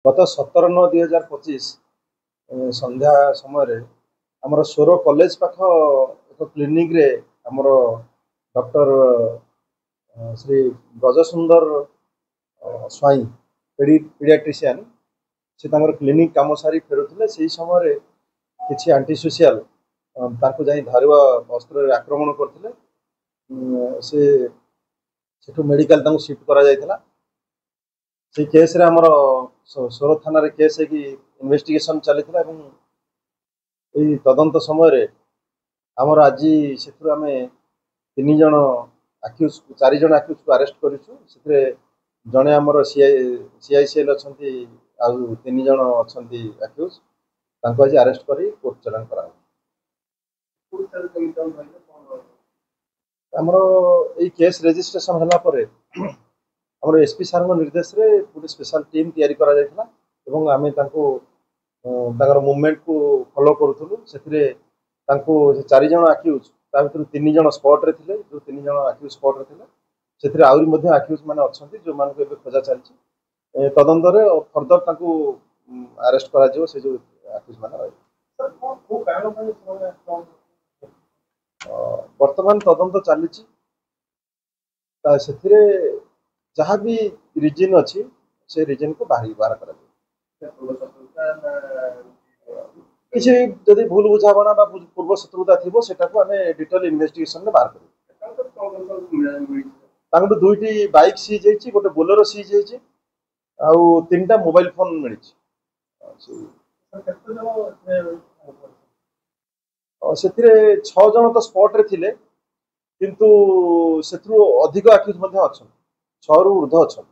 गत 17/9/2025 संध्या समय आमर सोर कॉलेज पाख एक क्लिनिक रे आमर डॉक्टर श्री ब्रजसुंदर स्वाई पीडियाट्रिशियन से क्लिनिक कम सारी फेरुले से समय किसी आंटी सोशियल धरवा वस्त्र आक्रमण करते से मेडिकल शिफ्ट करा जायतिला से केस रे हमर सोर थाना रे केस की इन्वेस्टिगेशन चली तदंत समय आमर आज से आम 3 जन आक्यूज 4 जन आक्यूज को अरेस्ट कर जड़े आमर सीआईसीएल अच्छा 3 जन अच्छा आक्यूज आज अरेस्ट कर कोर्ट चलाण करा आमर ये केस रेजिस्ट्रेशन होला परे आमर एसपी सार निर्देश रे गोटे स्पेशल टीम तैयारी करा जायतिला एवं आमे मुवमेंट को फॉलो करूथुलु से 4 जन आक्यूज ता भीतर 3 जन स्पॉट रे थिले जो 3 जन आक्यूज स्पॉट रे थिले से आउरी मध्ये आक्यूज माने अछंती जो मान को खोजा चलछि तदंत रे फर्दर ताकू अरेस्ट करा जो से जो आक्यूज माने वर्तमान तदंत चली जहाँ भी रिजन अच्छी से रिजन को बाहर कर किसी जदि भूल बुझाणा पूर्व शत्रुता थी आम डिटेल इन्वेस्टिगेशन में बाहर कर 2टी बाइक सीज होती गोटे बोलेरो सीज होती आउ 3टा मोबाइल फोन मिली से 6 जन तो स्पॉट रे थिले किंतु सेथु अधिक आक्यूज मध्ये अछन 6 रु ऊर्ध्व अछन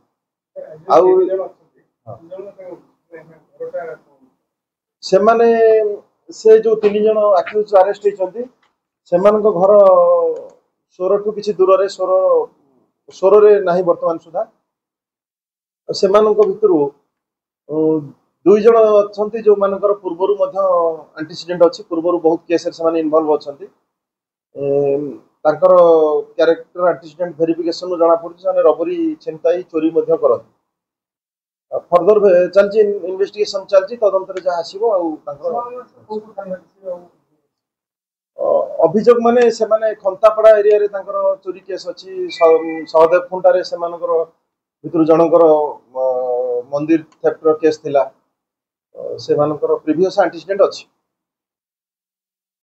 से माने से जो 3 जन आक्यूज अरेस्ट होइछंती से मानको घर सोर टू किछि दूर रे सोर रे नाही वर्तमान सुधा से मानको भितरु 2 जन अछंती जो मानकर पूर्वरु मध्य एंटीसीडेंट अछि पूर्वरु बहुत केस से माने इन्वॉल्व अछंती तांकर कैरेक्टर एंटीसीडेंट वेरिफिकेशन जना पड़छ माने रबरी छिनताई चोरी मध्य करत फर्दर चलछि इन्वेस्टिगेशन चलछि तदंत रे जा आसीबो आ तांकर अभियोग माने से माने खंतापड़ा एरिया रे तांकर चोरी केस अछि सहदेव खुंटा रे से मानकर भितर जनकर मंदिर थेफ्ट केस थिला से मानकर प्रीवियस एंटीसीडेंट अछि।